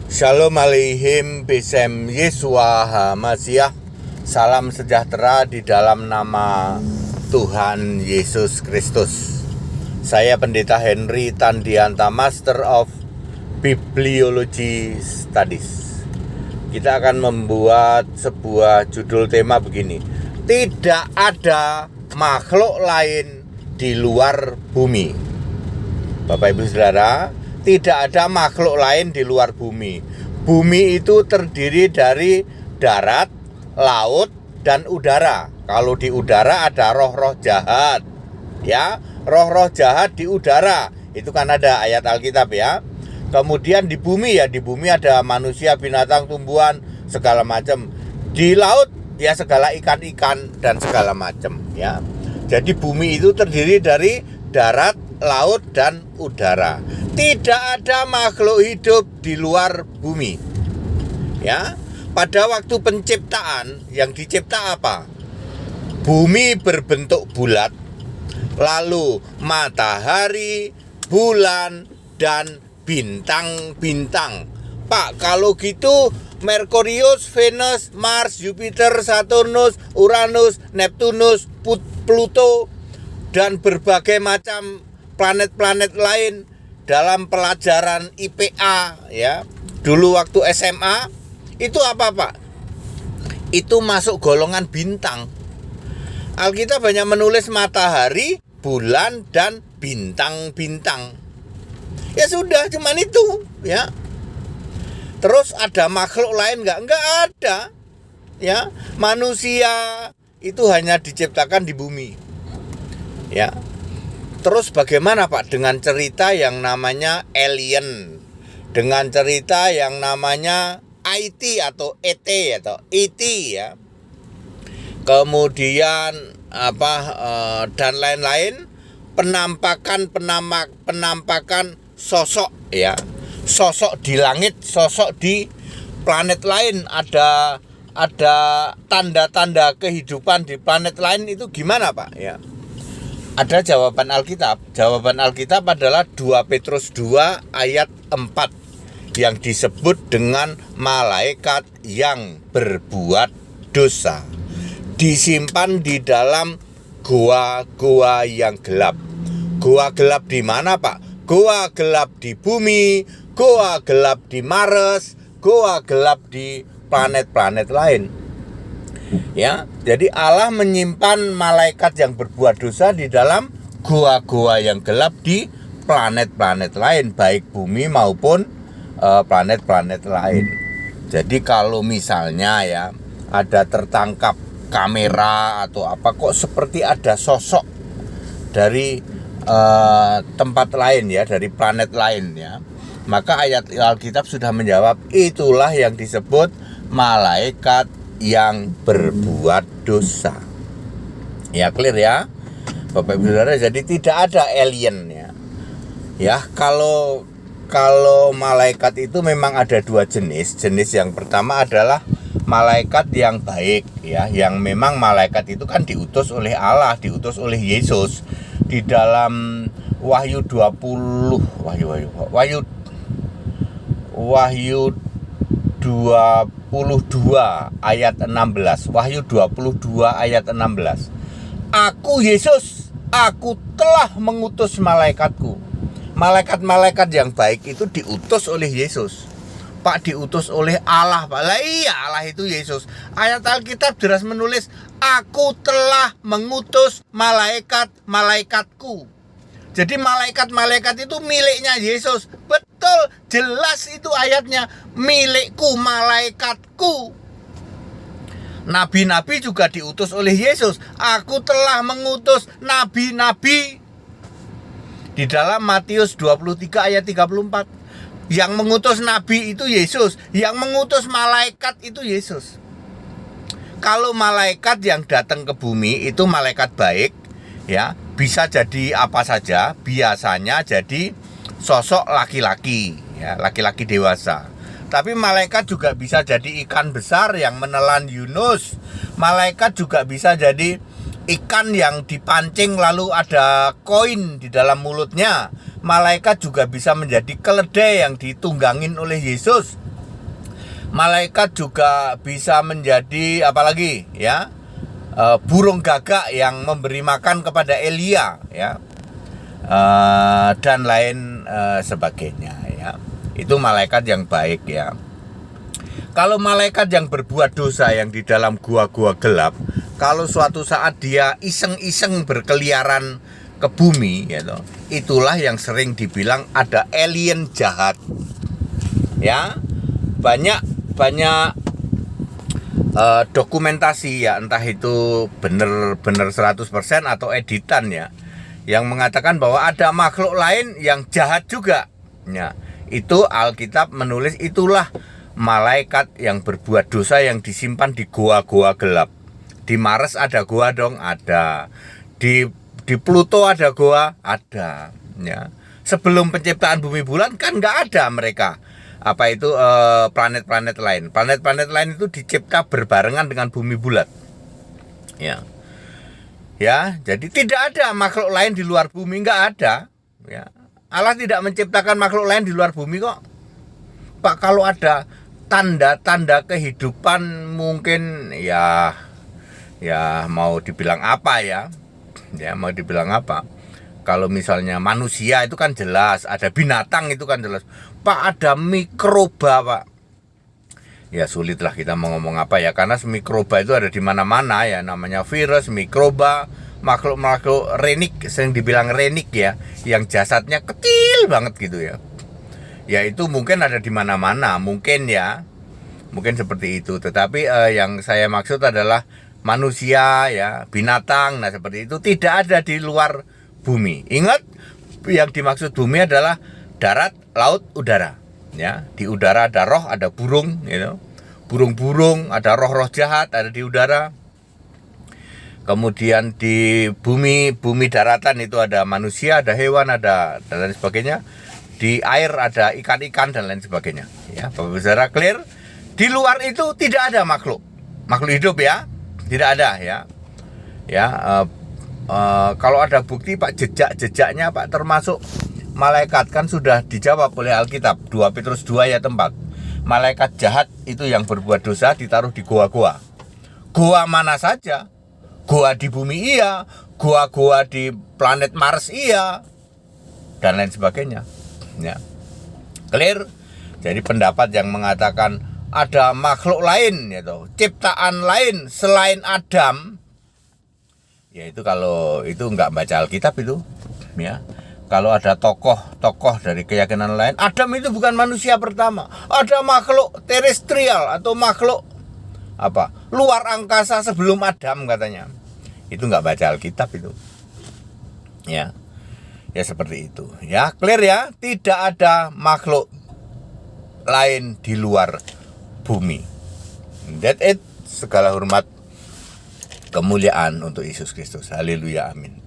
Shalom Aleihim Besem Yesua HaMasiah. Salam sejahtera di dalam nama Tuhan Yesus Kristus. Saya Pendeta Henry Tandianta, Master of Bibliology Studies. Kita akan membuat sebuah judul tema begini: tidak ada makhluk lain di luar bumi. Bapak Ibu Saudara, tidak ada makhluk lain di luar bumi. Bumi itu terdiri dari darat, laut, dan udara. Kalau di udara ada roh-roh jahat, ya, roh-roh jahat di udara. Itu kan ada ayat Alkitab, ya. Kemudian di bumi, ya, di bumi ada manusia, binatang, tumbuhan, segala macam. Di laut, ya, segala ikan-ikan dan segala macam, ya. Jadi bumi itu terdiri dari darat, laut, dan udara. Tidak ada makhluk hidup di luar bumi. Ya, pada waktu penciptaan yang dicipta apa? Bumi berbentuk bulat, lalu matahari, bulan, dan bintang-bintang. Pak, kalau gitu Merkurius, Venus, Mars, Jupiter, Saturnus, Uranus, Neptunus, Pluto, dan berbagai macam planet-planet lain dalam pelajaran IPA, ya, dulu waktu SMA, itu apa, Pak? Itu masuk golongan bintang. Alkitab banyak menulis matahari, bulan, dan bintang-bintang. Ya sudah, cuman itu, ya. Terus ada makhluk lain nggak? Nggak ada, ya. Manusia itu hanya diciptakan di bumi, ya. Terus bagaimana, Pak, dengan cerita yang namanya alien, dengan cerita yang namanya IT atau ET atau ET, ya. Kemudian dan lain-lain, penampakan sosok, ya. Sosok di langit, sosok di planet lain, ada tanda-tanda kehidupan di planet lain, itu gimana, Pak, ya? Ada jawaban Alkitab. Jawaban Alkitab adalah 2 Petrus 2 ayat 4 yang disebut dengan malaikat yang berbuat dosa, disimpan di dalam goa-goa yang gelap. Goa gelap di mana, Pak? Goa gelap di bumi, goa gelap di Mars, goa gelap di planet-planet lain. Ya, jadi Allah menyimpan malaikat yang berbuat dosa di dalam goa-goa yang gelap di planet-planet lain, baik bumi maupun planet-planet lain. Jadi kalau misalnya, ya, ada tertangkap kamera atau apa, kok seperti ada sosok dari tempat lain, ya, dari planet lain, ya, maka ayat Alkitab sudah menjawab, itulah yang disebut malaikat yang berbuat dosa. Ya, clear, ya, Bapak Ibu Saudara. Jadi tidak ada alien, ya. Ya, kalau malaikat itu memang ada 2 jenis. Jenis yang pertama adalah malaikat yang baik, ya, yang memang malaikat itu kan diutus oleh Allah, diutus oleh Yesus. Di dalam Wahyu 20 22 ayat 16. Wahyu 22 ayat 16. Aku Yesus, aku telah mengutus malaikatku. Malaikat-malaikat yang baik itu diutus oleh Yesus. Pak, diutus oleh Allah, Pak. Lah iya, Allah itu Yesus. Ayat Alkitab jelas menulis, aku telah mengutus malaikat-malaikatku. Jadi malaikat-malaikat itu miliknya Yesus. Betul, jelas itu ayatnya, milikku, malaikatku. Nabi-nabi juga diutus oleh Yesus. Aku telah mengutus nabi-nabi. Di dalam Matius 23 ayat 34. Yang mengutus nabi itu Yesus, yang mengutus malaikat itu Yesus. Kalau malaikat yang datang ke bumi itu malaikat baik, ya, bisa jadi apa saja. Biasanya jadi sosok laki-laki, ya, laki-laki dewasa. Tapi malaikat juga bisa jadi ikan besar yang menelan Yunus. Malaikat juga bisa jadi ikan yang dipancing lalu ada koin di dalam mulutnya. Malaikat juga bisa menjadi keledai yang ditunggangin oleh Yesus. malaikat juga bisa menjadi apalagi ya, burung gagak yang memberi makan kepada Elia ya, dan lain sebagainya ya. Itu malaikat yang baik ya. Kalau malaikat yang berbuat dosa yang di dalam gua-gua gelap, kalau suatu saat dia iseng-iseng berkeliaran ke bumi gitu, itulah yang sering dibilang ada alien jahat ya. Banyak dokumentasi ya, entah itu benar 100% atau editan ya, yang mengatakan bahwa ada makhluk lain yang jahat juga ya. Itu Alkitab menulis itulah malaikat yang berbuat dosa yang disimpan di goa-goa gelap. Di Mars ada goa dong, ada. Di Pluto ada goa, ada ya. Sebelum penciptaan bumi bulan kan nggak ada mereka. Apa itu planet-planet lain. Planet-planet lain itu dicipta berbarengan dengan bumi bulat. Ya. Ya, jadi tidak ada makhluk lain di luar bumi, nggak ada. Ya. Allah tidak menciptakan makhluk lain di luar bumi kok. Pak, kalau ada tanda-tanda kehidupan mungkin ya mau dibilang apa ya? Ya mau dibilang apa? Kalau misalnya manusia itu kan jelas, ada binatang itu kan jelas. Pak, ada mikroba, Pak. Ya sulitlah kita mau ngomong apa ya, karena mikroba itu ada di mana-mana ya, namanya virus, mikroba, makhluk-makhluk renik, sering dibilang renik ya, yang jasadnya kecil banget gitu ya. Ya itu mungkin ada di mana-mana, mungkin ya, mungkin seperti itu. Tetapi yang saya maksud adalah manusia ya, binatang, nah seperti itu tidak ada di luar bumi. Ingat, yang dimaksud bumi adalah darat, laut, udara. Ya, di udara ada roh, ada burung, gitu. Burung-burung, ada roh-roh jahat, ada di udara. Kemudian di bumi daratan itu ada manusia, ada hewan, ada dan lain sebagainya. Di air ada ikan-ikan dan lain sebagainya. Ya, Bapak Saudara clear? Di luar itu tidak ada makhluk hidup ya, tidak ada ya. Ya, kalau ada bukti Pak, jejak-jejaknya Pak, termasuk malaikat kan sudah dijawab oleh Alkitab 2 Petrus 2 ayat 4. Malaikat jahat itu yang berbuat dosa ditaruh di goa-goa. Goa mana saja? Goa di bumi iya, goa-goa di planet Mars iya, dan lain sebagainya. Ya. Clear? Jadi pendapat yang mengatakan ada makhluk lain gitu, ciptaan lain selain Adam, ya itu kalau itu nggak baca Alkitab itu ya. Kalau ada tokoh dari keyakinan lain, Adam itu bukan manusia pertama, ada makhluk terestrial atau makhluk apa luar angkasa sebelum Adam katanya. Itu nggak baca Alkitab itu ya. Ya seperti itu ya, clear ya, tidak ada makhluk lain di luar bumi. That's it. Segala hormat kemuliaan untuk Yesus Kristus. Haleluya, amin.